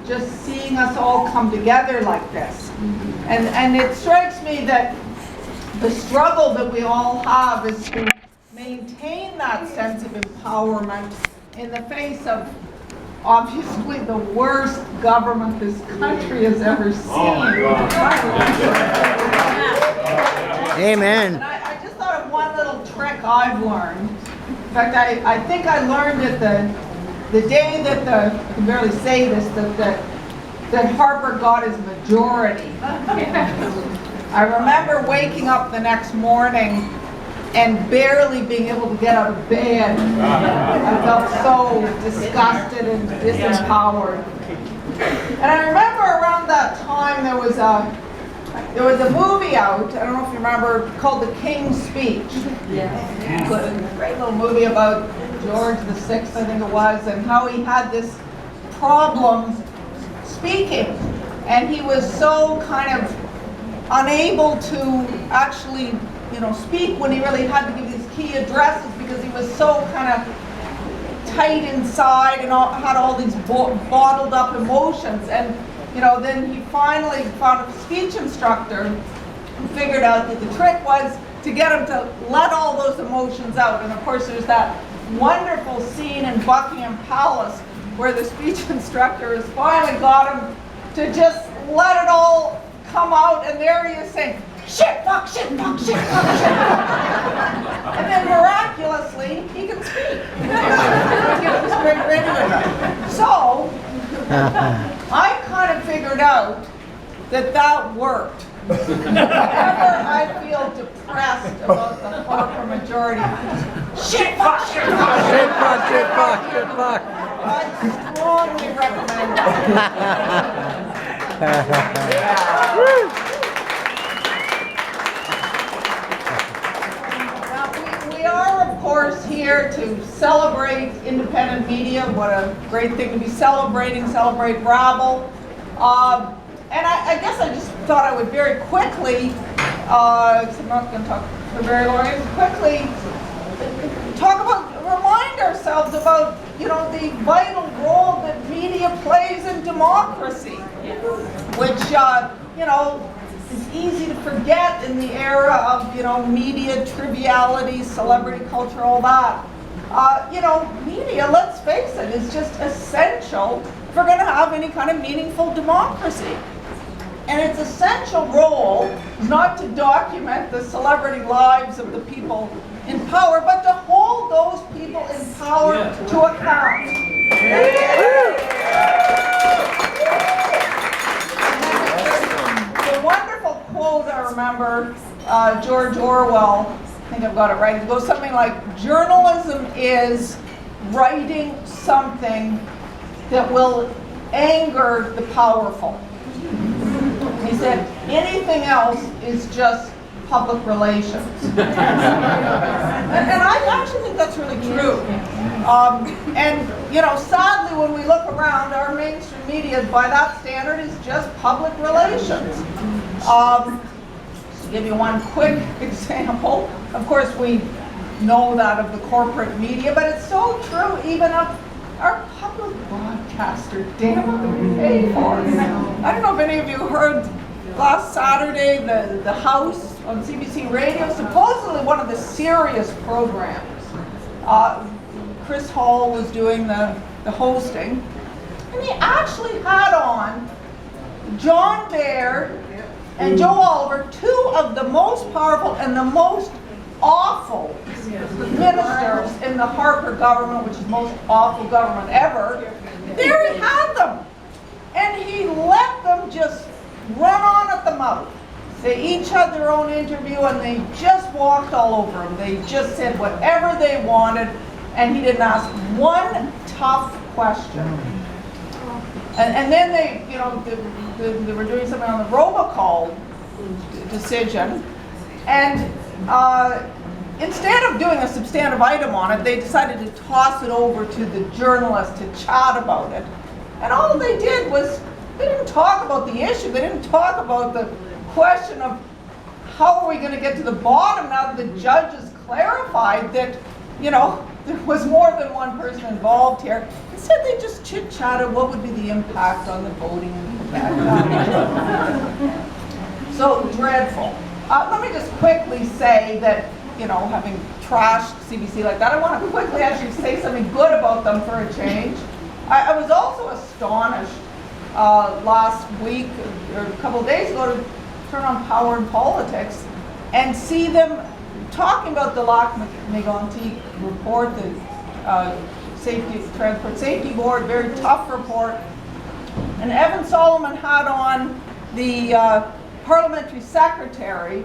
just seeing us all come together like this. And it strikes me that the struggle that we all have is to maintain that sense of empowerment in the face of obviously the worst government this country has ever seen. Amen. And I just thought of one little trick I've learned. In fact, I think I learned it the day that I can barely say this, that Harper got his majority. I remember waking up the next morning and barely being able to get out of bed. I felt so disgusted and disempowered. And I remember around that time there was a movie out, I don't know if you remember, called The King's Speech. Yes. A great little movie about George VI, I think it was, and how he had this problem speaking. And he was so kind of unable to actually, speak when he really had to give these key addresses because he was so kind of tight inside and had all these bottled up emotions. And then he finally found a speech instructor who figured out that the trick was to get him to let all those emotions out. And of course there's that wonderful scene in Buckingham Palace where the speech instructor has finally got him to just let it all come out, and there he is saying, shit, fuck, shit, fuck, shit, fuck, shit, fuck. And then miraculously, he can speak. So, I kind of figured out that worked. Whenever I feel depressed about the Harper majority, shit, fuck, shit, fuck, Shit, fuck, shit, fuck, shit, fuck. I strongly recommend that. Now, we are, of course, here to celebrate independent media. What a great thing to be celebrate Rabble. And I guess I just thought I would very quickly, because I'm not going to talk for very long, quickly remind ourselves about, the vital role that media plays in democracy, which, is easy to forget in the era of, media triviality, celebrity culture, all that. Media, let's face it, is just essential if we're going to have any kind of meaningful democracy. And its essential role is not to document the celebrity lives of the people in power, but to hold those people in power to account. The wonderful quote I remember, George Orwell, I think I've got it right, it goes something like, journalism is writing something that will anger the powerful. He said, anything else is just public relations. And I actually think that's really true. Sadly, when we look around, our mainstream media, by that standard, is just public relations. To give you one quick example, of course, we know that of the corporate media, but it's so true even of our public broadcaster, damn it, that we pay for. I don't know if any of you heard last Saturday, the House on CBC Radio, supposedly one of the serious programs. Chris Hall was doing the hosting, and he actually had on John Baird and Joe Oliver, two of the most powerful and the most awful ministers in the Harper government, which is the most awful government ever. There he had them. And he let them just run on at the mouth. They each had their own interview and they just walked all over him. They just said whatever they wanted, and he didn't ask one tough question. And then they were doing something on the robocall decision, and instead of doing a substantive item on it, they decided to toss it over to the journalist to chat about it. And all they did was, they didn't talk about the issue. They didn't talk about the question of how are we going to get to the bottom now that the judge has clarified that, there was more than one person involved here. Instead, they just chit-chatted what would be the impact on the voting in Quebec. So dreadful. Let me just quickly say that, you know, having trashed CBC like that, I want to quickly actually say something good about them for a change. I was also astonished last week, or a couple of days ago, to turn on Power and Politics and see them talking about the Lac-Mégantic report, the Transport Safety Board, very tough report. And Evan Solomon had on the parliamentary secretary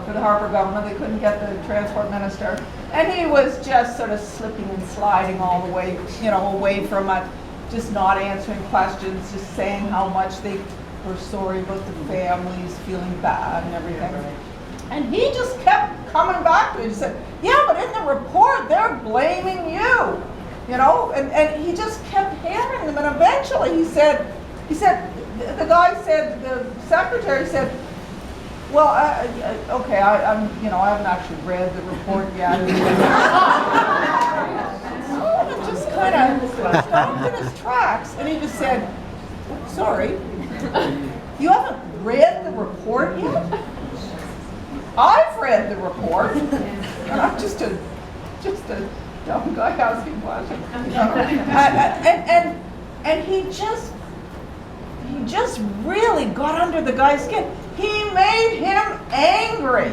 for the Harper government. They couldn't get the transport minister. And he was just sort of slipping and sliding all the way, you know, away from it, just not answering questions, just saying how much they were sorry about the families, feeling bad and everything. And he just kept coming back to it. He said, yeah, but in the report, they're blaming you. You know, and he just kept hammering them. And eventually he said, the guy said, the secretary said, well, okay, I'm, you know, I haven't actually read the report yet. Solomon just kind of stopped in his tracks, and he just said, sorry, you haven't read the report yet? I've read the report, and I'm just a dumb guy asking questions. And he just really got under the guy's skin. He made him angry.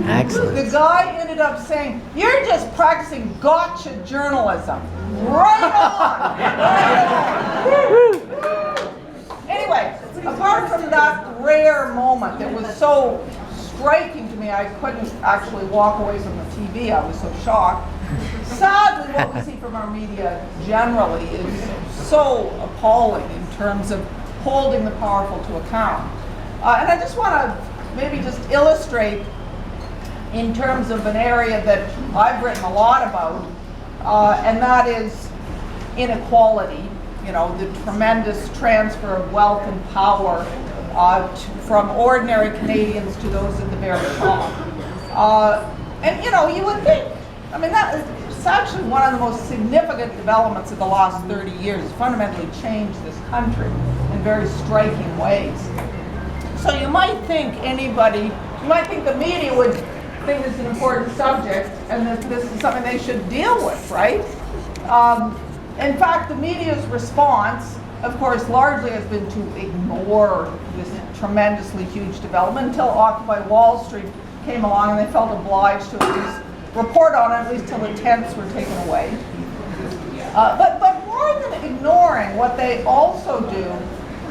Excellent. The guy ended up saying, you're just practicing gotcha journalism. Right on! Anyway, apart from that rare moment that was so striking to me, I couldn't actually walk away from the TV. I was so shocked. Sadly, what we see from our media generally is so appalling in terms of holding the powerful to account. And I just want to maybe just illustrate in terms of an area that I've written a lot about, and that is inequality, you know, the tremendous transfer of wealth and power from ordinary Canadians to those at the very top. And, you know, you would think, I mean, it's actually one of the most significant developments of the last 30 years. It's fundamentally changed this country in very striking ways. So you might think the media would think it's an important subject and that this is something they should deal with, right? In fact, the media's response, of course, largely has been to ignore this tremendously huge development until Occupy Wall Street came along and they felt obliged to at least report on it, at least till the tents were taken away. But more than ignoring, what they also do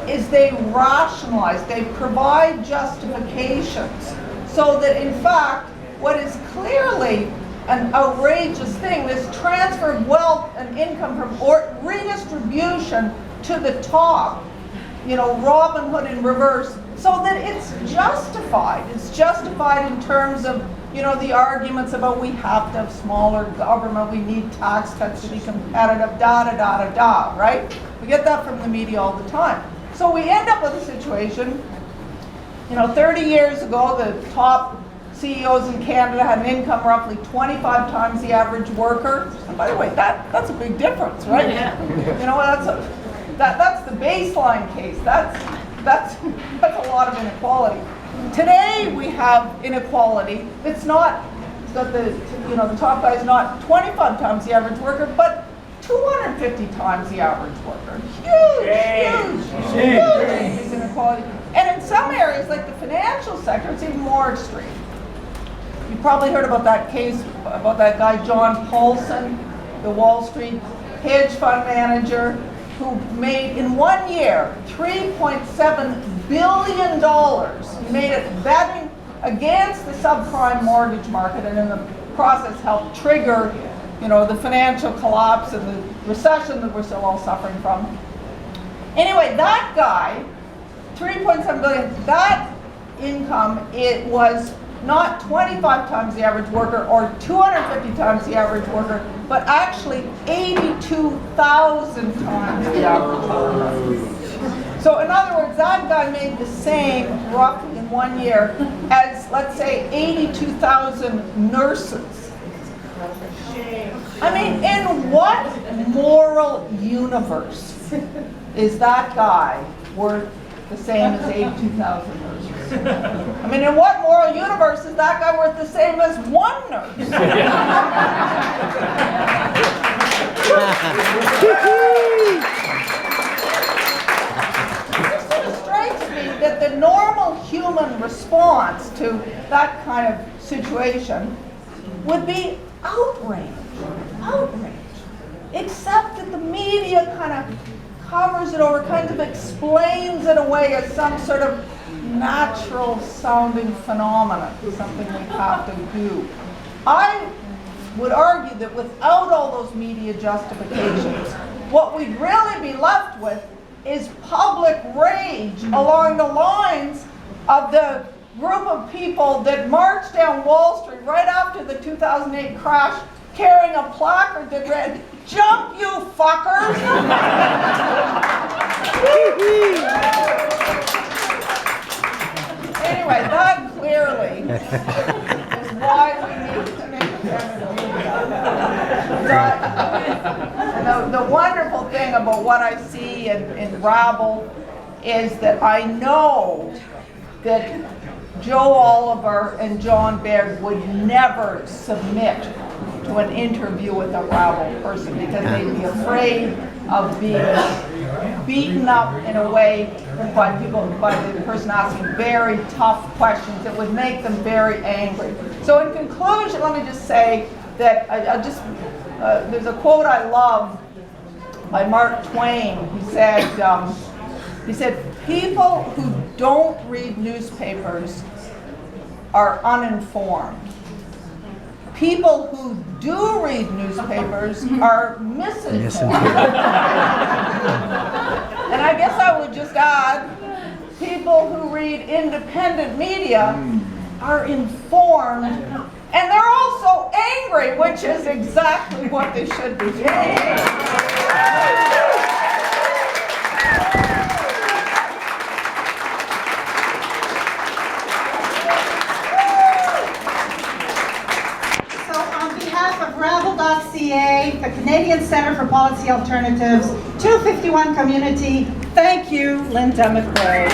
is they rationalize, they provide justifications, so that in fact, what is clearly an outrageous thing, this transfer of wealth and income from redistribution to the top, you know, Robin Hood in reverse, so that it's justified. It's justified in terms of, you know, the arguments about we have to have smaller government, we need tax cuts to be competitive, right? We get that from the media all the time. So we end up with a situation, you know, 30 years ago, the top CEOs in Canada had an income roughly 25 times the average worker. And by the way, that's a big difference, right? Yeah. You know, that's the baseline case. That's a lot of inequality. Today we have inequality. It's not that the top guy is not 25 times the average worker, but 250 times the average worker. Huge inequality. And in some areas, like the financial sector, it's even more extreme. You probably heard about that case, about that guy John Paulson, the Wall Street hedge fund manager, who made in 1 year $3.7 billion. He made it betting against the subprime mortgage market, and in the process helped trigger, you know, the financial collapse and the recession that we're still all suffering from. Anyway, that guy, 3.7 billion, that income, it was not 25 times the average worker or 250 times the average worker, but actually 82,000 times the average worker. So in other words, that guy made the same, roughly in 1 year, as, let's say, 82,000 nurses. I mean, in what moral universe is that guy worth the same as 82,000 nurses? I mean, in what moral universe is that guy worth the same as one nurse? It sort of strikes me that the normal human response to that kind of situation would be outrage. Outrage. Except that the media kind of covers it over, kind of explains it away as some sort of natural sounding phenomenon, something we have to do. I would argue that without all those media justifications, what we'd really be left with is public rage along the lines of the group of people that marched down Wall Street right after the 2008 crash carrying a placard that read, "Jump, you fuckers!" Anyway, that clearly is why we need an independent media. The wonderful thing about what I see in Rabble is that I know that Joe Oliver and John Baird would never submit to an interview with a Rabble person because they'd be afraid of being beaten up in a way by the person asking very tough questions that would make them very angry. So in conclusion, let me just say that there's a quote I love by Mark Twain. He said, "People who don't read newspapers are uninformed. People who do read newspapers are misinformed." And I guess I would just add, people who read independent media are informed, and they're also angry, which is exactly what they should be doing. Rabble.ca, the Canadian Centre for Policy Alternatives, 251 Community. Thank you, Linda McQuaig.